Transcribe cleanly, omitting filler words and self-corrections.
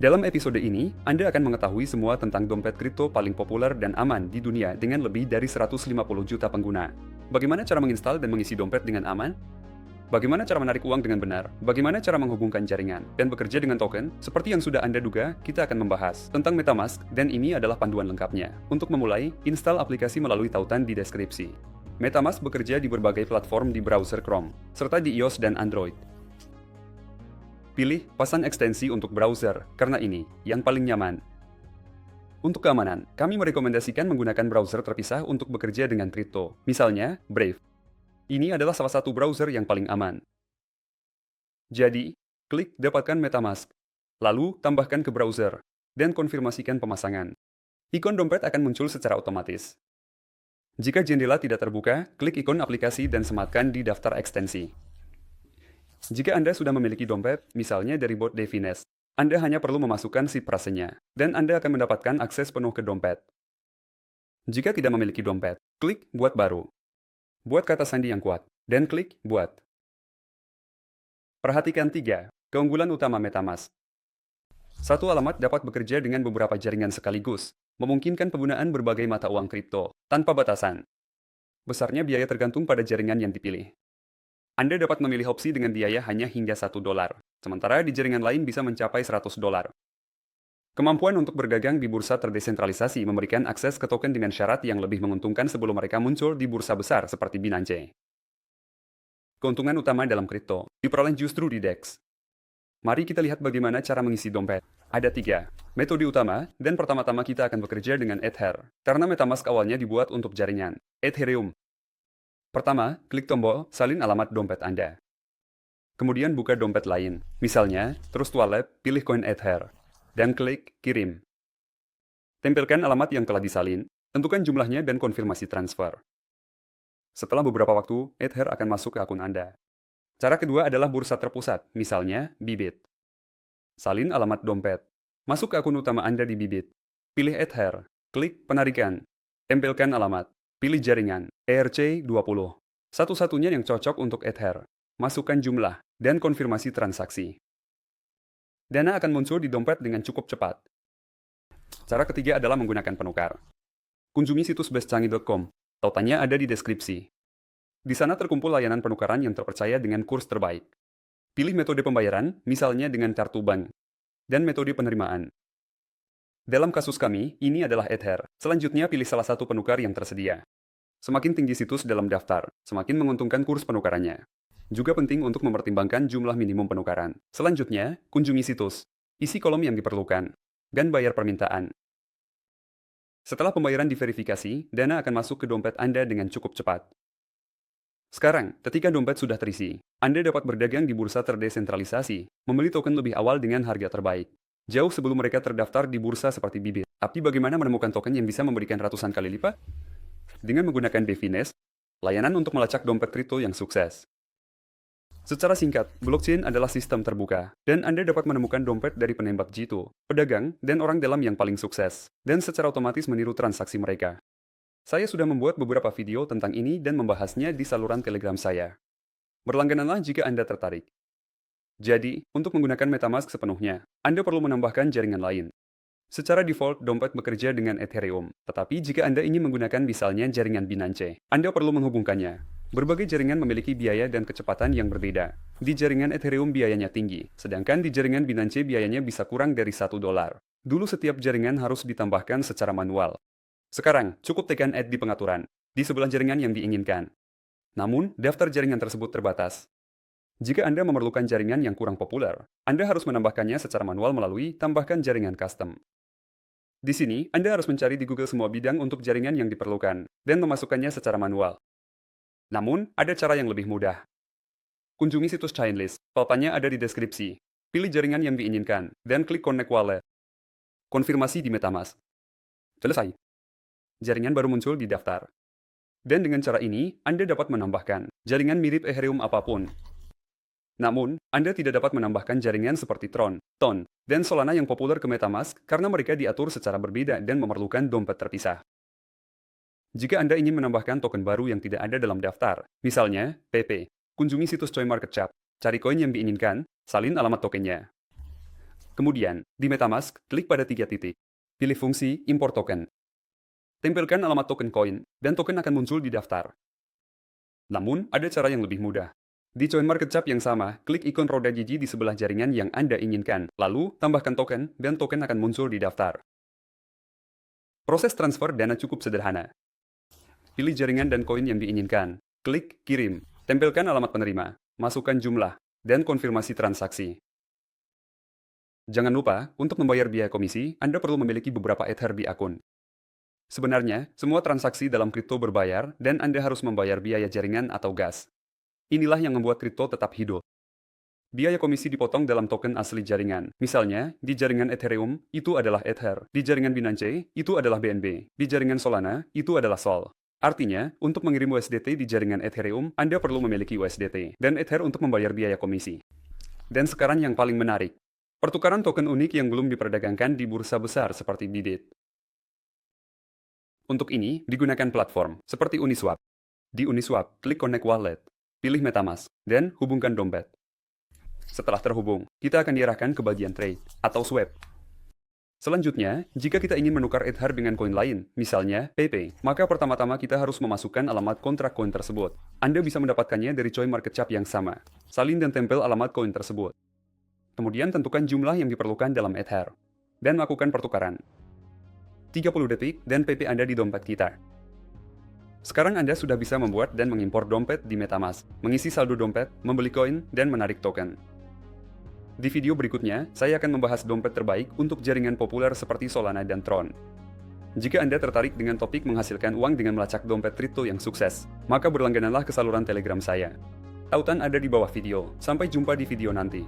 Dalam episode ini, Anda akan mengetahui semua tentang dompet kripto paling populer dan aman di dunia dengan lebih dari 150 juta pengguna. Bagaimana cara menginstal dan mengisi dompet dengan aman? Bagaimana cara menarik uang dengan benar? Bagaimana cara menghubungkan jaringan dan bekerja dengan token? Seperti yang sudah Anda duga, kita akan membahas tentang MetaMask dan ini adalah panduan lengkapnya. Untuk memulai, install aplikasi melalui tautan di deskripsi. MetaMask bekerja di berbagai platform di browser Chrome, serta di iOS dan Android. Pilih pasang ekstensi untuk browser, karena ini yang paling nyaman. Untuk keamanan, kami merekomendasikan menggunakan browser terpisah untuk bekerja dengan kripto, misalnya Brave. Ini adalah salah satu browser yang paling aman. Jadi, klik dapatkan MetaMask, lalu tambahkan ke browser, dan konfirmasikan pemasangan. Ikon dompet akan muncul secara otomatis. Jika jendela tidak terbuka, klik ikon aplikasi dan sematkan di daftar ekstensi. Jika Anda sudah memiliki dompet, misalnya dari bot Devines, Anda hanya perlu memasukkan SIM prasenya, dan Anda akan mendapatkan akses penuh ke dompet. Jika tidak memiliki dompet, klik Buat Baru. Buat kata sandi yang kuat, dan klik Buat. Perhatikan 3 keunggulan utama MetaMask. Satu alamat dapat bekerja dengan beberapa jaringan sekaligus, memungkinkan penggunaan berbagai mata uang kripto, tanpa batasan. Besarnya biaya tergantung pada jaringan yang dipilih. Anda dapat memilih opsi dengan biaya hanya hingga $1, sementara di jaringan lain bisa mencapai $100. Kemampuan untuk berdagang di bursa terdesentralisasi memberikan akses ke token dengan syarat yang lebih menguntungkan sebelum mereka muncul di bursa besar seperti Binance. Keuntungan utama dalam kripto diperoleh justru di DEX. Mari kita lihat bagaimana cara mengisi dompet. Ada 3 metode utama, dan pertama-tama kita akan bekerja dengan Ether, karena MetaMask awalnya dibuat untuk jaringan Ethereum. Pertama, klik tombol salin alamat dompet Anda. Kemudian buka dompet lain, misalnya Trust Wallet, pilih koin Ether, dan klik kirim. Tempelkan alamat yang telah disalin, tentukan jumlahnya dan konfirmasi transfer. Setelah beberapa waktu, Ether akan masuk ke akun Anda. Cara kedua adalah bursa terpusat, misalnya Bybit. Salin alamat dompet. Masuk ke akun utama Anda di Bybit. Pilih Ether, klik penarikan. Tempelkan alamat. Pilih jaringan, ERC20. Satu-satunya yang cocok untuk Ether. Masukkan jumlah, dan konfirmasi transaksi. Dana akan muncul di dompet dengan cukup cepat. Cara ketiga adalah menggunakan penukar. Kunjungi situs bestcanggih.com. Tautannya ada di deskripsi. Di sana terkumpul layanan penukaran yang terpercaya dengan kurs terbaik. Pilih metode pembayaran, misalnya dengan kartu bank, dan metode penerimaan. Dalam kasus kami, ini adalah Ether. Selanjutnya pilih salah satu penukar yang tersedia. Semakin tinggi situs dalam daftar, semakin menguntungkan kurs penukarannya. Juga penting untuk mempertimbangkan jumlah minimum penukaran. Selanjutnya, kunjungi situs. Isi kolom yang diperlukan. Dan bayar permintaan. Setelah pembayaran diverifikasi, dana akan masuk ke dompet Anda dengan cukup cepat. Sekarang, ketika dompet sudah terisi, Anda dapat berdagang di bursa terdesentralisasi, membeli token lebih awal dengan harga terbaik. Jauh sebelum mereka terdaftar di bursa seperti Bybit. Tapi bagaimana menemukan token yang bisa memberikan ratusan kali lipat? Dengan menggunakan Devines, layanan untuk melacak dompet kripto yang sukses. Secara singkat, blockchain adalah sistem terbuka, dan Anda dapat menemukan dompet dari penembak jitu, pedagang, dan orang dalam yang paling sukses, dan secara otomatis meniru transaksi mereka. Saya sudah membuat beberapa video tentang ini dan membahasnya di saluran Telegram saya. Berlanggananlah jika Anda tertarik. Jadi, untuk menggunakan MetaMask sepenuhnya, Anda perlu menambahkan jaringan lain. Secara default, dompet bekerja dengan Ethereum, tetapi jika Anda ingin menggunakan misalnya jaringan Binance, Anda perlu menghubungkannya. Berbagai jaringan memiliki biaya dan kecepatan yang berbeda. Di jaringan Ethereum biayanya tinggi, sedangkan di jaringan Binance biayanya bisa kurang dari $1. Dulu setiap jaringan harus ditambahkan secara manual. Sekarang, cukup tekan Add di pengaturan, di sebelah jaringan yang diinginkan. Namun, daftar jaringan tersebut terbatas. Jika Anda memerlukan jaringan yang kurang populer, Anda harus menambahkannya secara manual melalui tambahkan jaringan custom. Di sini, Anda harus mencari di Google semua bidang untuk jaringan yang diperlukan, dan memasukkannya secara manual. Namun, ada cara yang lebih mudah. Kunjungi situs Chainlist, tautannya ada di deskripsi. Pilih jaringan yang diinginkan, dan klik Connect Wallet. Konfirmasi di MetaMask. Selesai. Jaringan baru muncul di daftar. Dan dengan cara ini, Anda dapat menambahkan jaringan mirip Ethereum apapun. Namun, Anda tidak dapat menambahkan jaringan seperti Tron, Ton, dan Solana yang populer ke MetaMask karena mereka diatur secara berbeda dan memerlukan dompet terpisah. Jika Anda ingin menambahkan token baru yang tidak ada dalam daftar, misalnya PP, kunjungi situs CoinMarketCap, cari koin yang diinginkan, salin alamat tokennya. Kemudian, di MetaMask, klik pada 3 titik. Pilih fungsi Import Token. Tempelkan alamat token koin, dan token akan muncul di daftar. Namun, ada cara yang lebih mudah. Di CoinMarketCap yang sama, klik ikon roda gigi di sebelah jaringan yang Anda inginkan, lalu tambahkan token, dan token akan muncul di daftar. Proses transfer dana cukup sederhana. Pilih jaringan dan koin yang diinginkan, klik kirim, tempelkan alamat penerima, masukkan jumlah, dan konfirmasi transaksi. Jangan lupa, untuk membayar biaya komisi, Anda perlu memiliki beberapa Ether di akun. Sebenarnya, semua transaksi dalam kripto berbayar, dan Anda harus membayar biaya jaringan atau gas. Inilah yang membuat kripto tetap hidup. Biaya komisi dipotong dalam token asli jaringan. Misalnya, di jaringan Ethereum, itu adalah Ether. Di jaringan Binance, itu adalah BNB. Di jaringan Solana, itu adalah Sol. Artinya, untuk mengirim USDT di jaringan Ethereum, Anda perlu memiliki USDT, dan Ether untuk membayar biaya komisi. Dan sekarang yang paling menarik, pertukaran token unik yang belum diperdagangkan di bursa besar seperti Bybit. Untuk ini, digunakan platform seperti Uniswap. Di Uniswap, klik Connect Wallet, pilih MetaMask, dan hubungkan dompet. Setelah terhubung, kita akan diarahkan ke bagian trade atau swap. Selanjutnya, jika kita ingin menukar Ether dengan koin lain, misalnya PP, maka pertama-tama kita harus memasukkan alamat kontrak koin tersebut. Anda bisa mendapatkannya dari CoinMarketCap yang sama. Salin dan tempel alamat koin tersebut. Kemudian tentukan jumlah yang diperlukan dalam Ether, dan lakukan pertukaran. 30 detik, dan PP Anda di dompet kita. Sekarang Anda sudah bisa membuat dan mengimpor dompet di MetaMask, mengisi saldo dompet, membeli koin, dan menarik token. Di video berikutnya, saya akan membahas dompet terbaik untuk jaringan populer seperti Solana dan Tron. Jika Anda tertarik dengan topik menghasilkan uang dengan melacak dompet kripto yang sukses, maka berlanggananlah ke saluran Telegram saya. Tautan ada di bawah video. Sampai jumpa di video nanti.